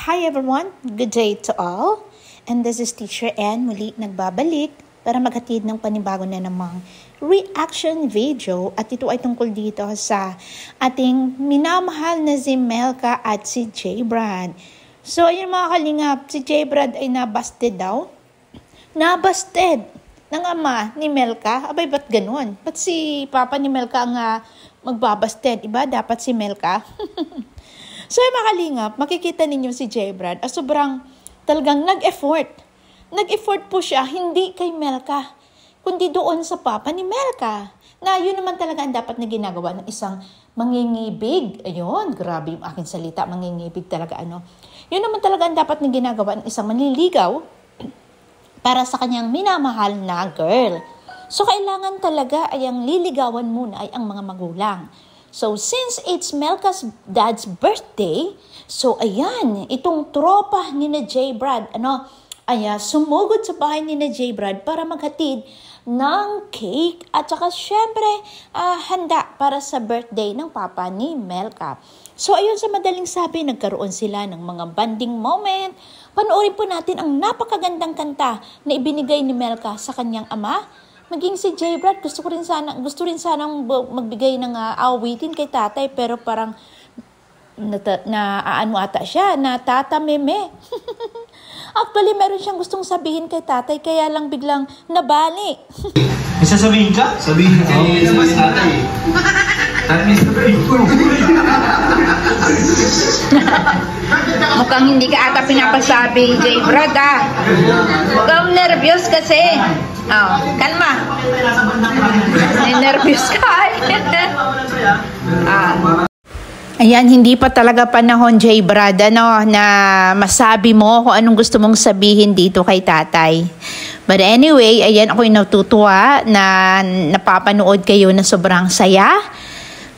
Hi everyone, good day to all. And this is Teacher Ann muli nagbabalik para maghatid ng panibago na namang reaction video. At ito ay tungkol dito sa ating minamahal na si Melka at si J. Brad. So ayun mga kalingap, si J. Brad ay nabasted daw. Nabasted ng ama ni Melka. Abay, ba't ganun? Ba't si papa ni Melka ang magbabasted? Iba, dapat si Melka. So, mga kalingap, makikita ninyo si J. Brad, sobrang talagang nag-effort. Nag-effort po siya, hindi kay Melka, kundi doon sa papa ni Melka. Na yun naman talaga ang dapat na ginagawa ng isang mangingibig. Ayun, grabe yung aking salita, mangingibig talaga Yun naman talaga ang dapat na ginagawa ng isang manliligaw para sa kanyang minamahal na girl. So, kailangan talaga ay ang liligawan muna ay ang mga magulang. So, since it's Melka's dad's birthday, so ayan, itong tropa ni na J. Brad, sumugod sa bahay ni na J. Brad para maghatid ng cake at saka syempre handa para sa birthday ng papa ni Melka. So, ayun sa madaling sabi, nagkaroon sila ng mga bonding moment. Panoorin po natin ang napakagandang kanta na ibinigay ni Melka sa kanyang ama. Maging si J. Brad, gusto rin sanang magbigay ng awitin kay tatay, pero parang ata siya, natatameme. Actually, meron siyang gustong sabihin kay tatay, kaya lang biglang nabali. May sasabihin ka? Sabihin kay tatay. Mukhang hindi ka ata pinapasabi, J. Brad, Mukhang nervyos kasi. Kalma. Nervyos ka. Ayan, hindi pa talaga panahon, J. Brad, na masabi mo kung anong gusto mong sabihin dito kay tatay. But anyway, ayan, ako'y natutuwa na napapanood kayo na sobrang saya.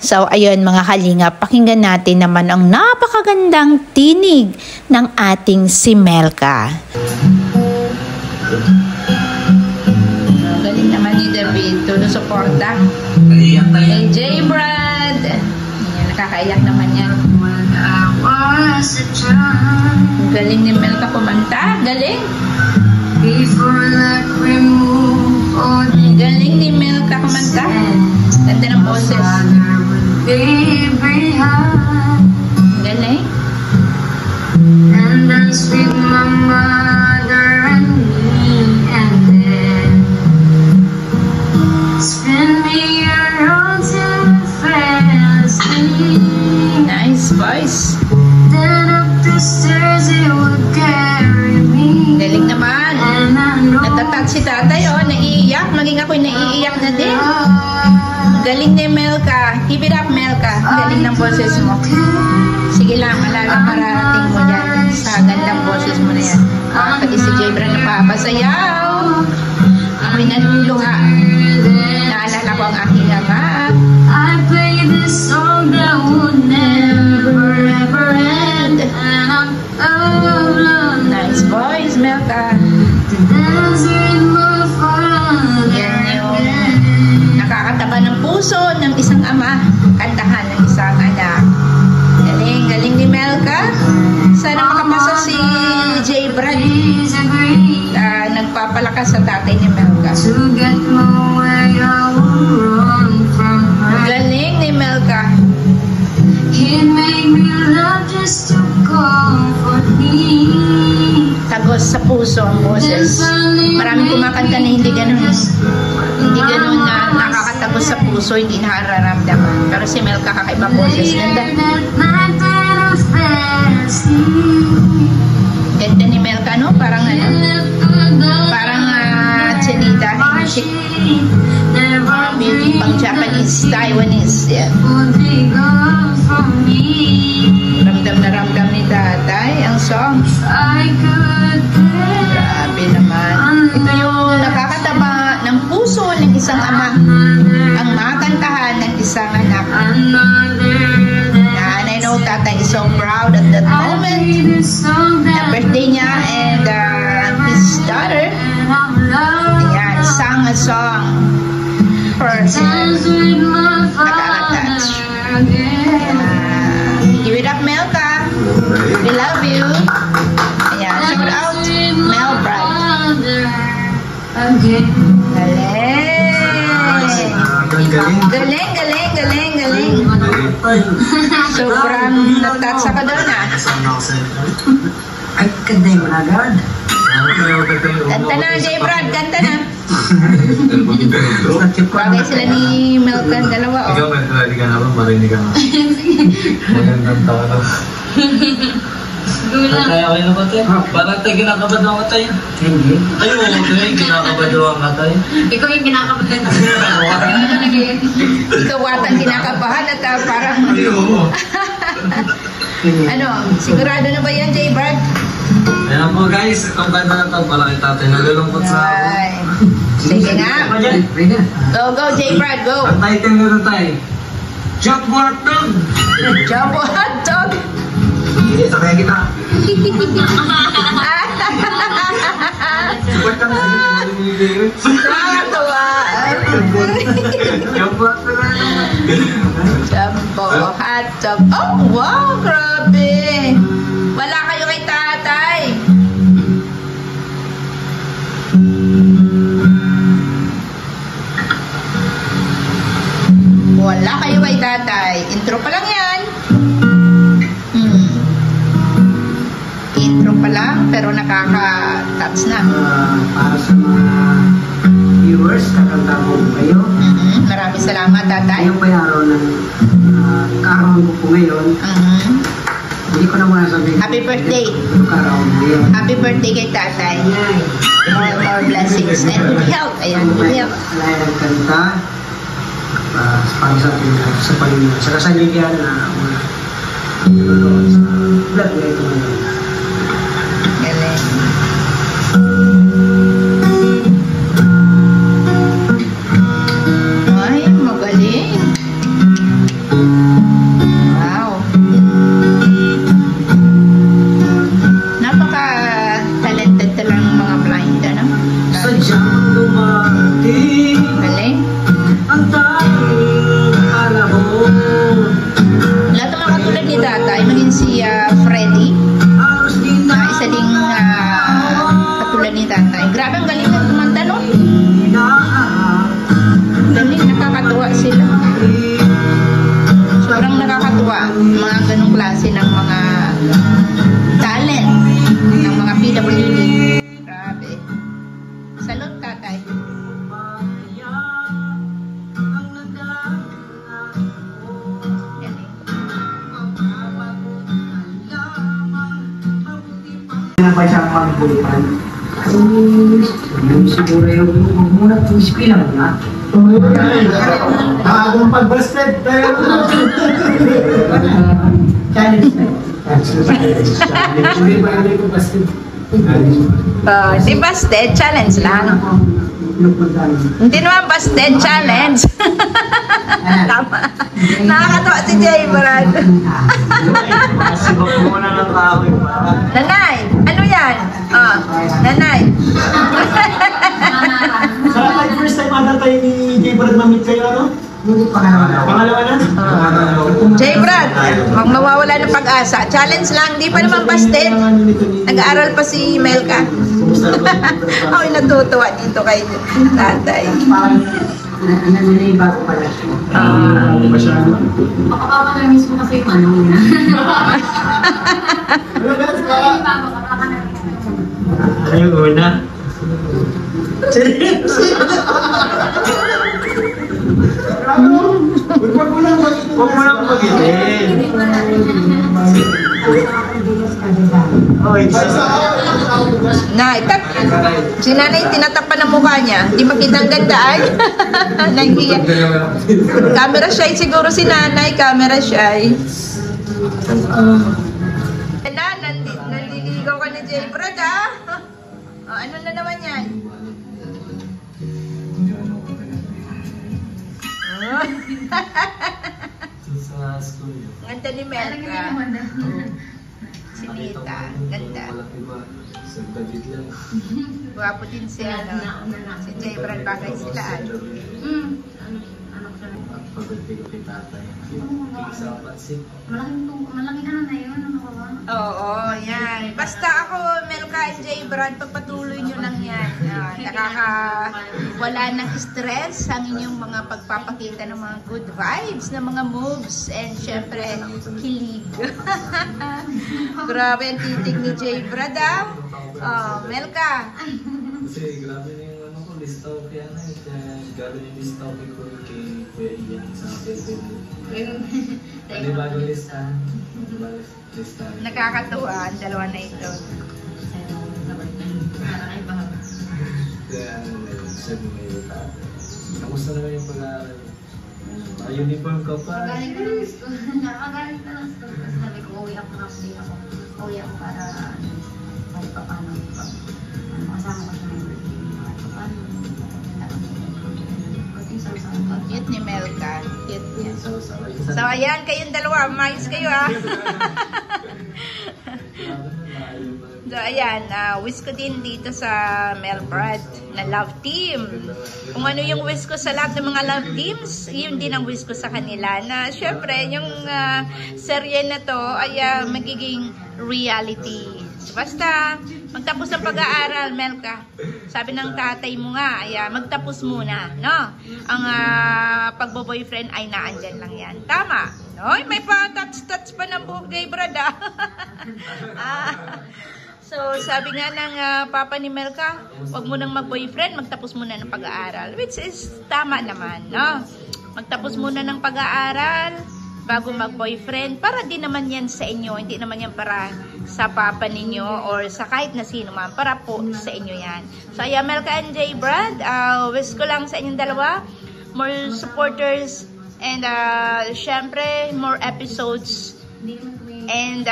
So, ayun mga kalingap, pakinggan natin naman ang napakagandang tinig ng ating si Melka. Galing naman ni David, susuporta. Kay J. Brad. Nakakaiyak naman yan. Galing ni Melka kumanta. Galing. Galing ni Melka kumanta. Ganda ng boses. Galing. And I speak my mother and me and then spin me around till it fails me. Nice voice. Then up the stairs it would carry me. Galing naman. Natatat si tatay, naiiyak. Maging ako'y naiiyak na din. Galing ni Melka. Keep it up, Melka. Galing ng boses mo. Sige lang, mararating mo yan sa gandang boses mo na yan. Pati si J. Brad napapasayaw. Ako'y nanuluha. Naalala ko ang aking ama. I play this song that would never ever end. And I'm alone. Nice voice, Melka. The desert will fall Yan yung nakakataba ng puso ng isang ama. Kantahan ng isang anak. Galing ni Melka. Sana makapasa si J. Brad. Nagpapalakas sa tatay ni Melka. To get my way, I will run from her. Galing ni Melka. He made me love just to comfort me. Tagos sa puso ang boses. Maraming kumakanta na hindi ganun. Hindi ganun na nakakatagos sa puso, hindi nakararamdaman. Pero si Melka kakaiba boses. Ganda. Ganda ni Melka, no? Parang parang chinita. Maybe pang Japanese, Taiwanese. Yeah. Ramdam na ramdam ni tatay ang song. Grabe naman. Ito yung nakakataba ng puso ng isang ama. Ang makantahan ng isang anak. And I know tatay is so proud at that moment. Na birthday niya and his daughter. Ayan, sang a song for nakaka-touch. Give it up, Melka. We love you. Galing. Sobrang natats ako doon Ay, kanday mo na agad. Kanta na, J. Brad, kanta na. Bagay sila ni Melkan, dalawa Ikaw, hindi ka naman, marinig ka naman. Magandang tao na. Kaya kayo na ba tayo? Parang tayo kinakabadwa ka tayo. Hindi. Ay, oo, tayo kinakabadwa ka tayo. Ikaw yung kinakabahan. Ikaw watang kinakabahan at parang... Ay, oo. Ano, sigurado na ba yan, J. Brad? Ayan po guys, itong kanta na ito, malaki tatay nagulungkot sa ako. Ay. Sige nga. Go, J. Brad, go. Ang title nito tayo, Chop Hot Dog! Jumbo hot dog. Sakaya kita. Nakakatawa. Chop Hot Dog. Jumbo hot dog. Oh, wow, grabe. Wala kayo kay tatay. Wala kayo kay tatay. Intro pa lang yan. Intro pa lang, pero nakaka-touch na. Para sa mga viewers, kakanta ko kayo. Maraming salamat, tatay. Ngayon pa yung araw ng kaarawan ko po ngayon. Hindi ko na muna sabihin. Happy birthday. Pero kaarawan ko ngayon. Happy birthday kay tatay. More blessings and health. Ayan, health. Alay ang kanta. Para sa ating sa Panginoon. Sa kasaligan na mga nanonood sa vlog na ito ngayon. Galing. Ay, magaling. Wow. Napaka-talented talang mga blind, ano? Sadyang dumating Galing. ang tanging alam mo. Lahat ng mga katulad ni tatay, maging si Freddy, Halos di na isa ding katulad ni tatay. Grabe, ang galing ng kumanta, no? Galing, nakakatuwa sila. Sobrang nakakatuwa mga ganong klase ng mga talent ng mga PWD. Grabe. Salute, tatay. Galing. na ba siyang magbulipan? Yung siguro yung huwag muna itong ispilang na. Agong pag-busted, pero Challenge na. hindi ba hindi ko busted? Di busted, challenge lang. Hindi naman busted, challenge. Tama. Nakakatawa si Jay Brad. Masibak mo na ng kahoy pa. Nanay, ano yan? Nanay. Sa first time ata tayo ni J. Brad mamit kayo, ano? Pangalawa na? Jay Brad, huwag mawawala ng pag-asa. Challenge lang, di pa naman busted. Nag-aaral pa si Melka. Ako'y natutuwa dito kay tatay. Naniniba ko pala siya. Di ba siya? Makapapa na mismo kasi yung ano na. Ano yung una? Huwag mo lang magitin. Nay, si nanay tinatapan ng mukha niya. Hindi makita ang ganda ay. Nahihiya. Camera shy siguro si nanay. Camera shy. Naliligaw ka ni Jay Brad ah. Ano na naman yan? Sa school yun. Ganda ni Melka. Si Nita. Ganda. Sa David lang. Guwapo din si si Jay Brad. Bagay sila ay. At pagdating ko kay tatay. Sa pansin. Malaking ano na yun, ano ka ba? Oo, yan. Basta ako, Melka, and J. Brad, pagpatuloy nyo lang yan. Wala ng stress ang inyong mga pagpapakita ng mga good vibes, ng mga moves, and syempre, kilig. Grabe ang titig ni J. Brad, ah. Oh, Melka. Kasi grabe na yung ano ko, list out yan eh. Kaya grabe na yung list out ko kay Kuya Ian sa Stephen. Ano bagong listahan? Listahan. Nakakatuwa ang dalawa na ito. Kaya ano na yun, sabi mo yung tate. Kamusta naman yung pag-aaral? Uniform ka pa. Nakagaling ko ng school. Nakagaling ko ng school. Kasi sabi ko, uwi ako ako. Uwi ako para kahit pa paano. Makasama ko siya ng birthday. Kahit pa paano. Cute ni Melka. Cute niya. So, ayan, kayong dalawa. Mayos kayo, ah. So, ayan, wish ko din dito sa Mel Brad na love team. Kung ano yung wish ko sa lahat ng mga love teams, yun din ang wish ko sa kanila. Na, syempre, yung serye na to ay magiging reality. So, basta, magtapos ng pag-aaral, Melka. Sabi ng tatay mo nga, ay magtapos muna, no? Ang pagbo-boyfriend ay naandyan lang yan. Tama. No? May pa-touch-touch pa ng buhok kay Brad, ah. So, sabi nga ng papa ni Melka, wag mo nang mag-boyfriend, magtapos muna ng pag-aaral. Which is tama naman, no? Magtapos muna ng pag-aaral bago mag-boyfriend. Para din naman yan sa inyo. Hindi naman yan para sa papa ninyo or sa kahit na sino man. Para po sa inyo yan. So, ayan, Melka and J. Brad, wish ko lang sa inyong dalawa, more supporters, and syempre, more episodes, and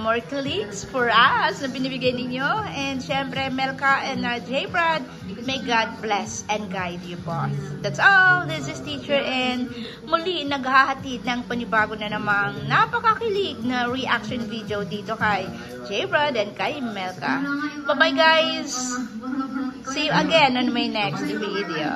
more clicks for us na binibigay ninyo. And syempre, Melka and J. Brad, may God bless and guide you both. That's all. This is Teacher and muli naghahatid ng panibago na namang napakakilig na reaction video dito kay J. Brad and kay Melka. Bye-bye, guys! See you again on my next video.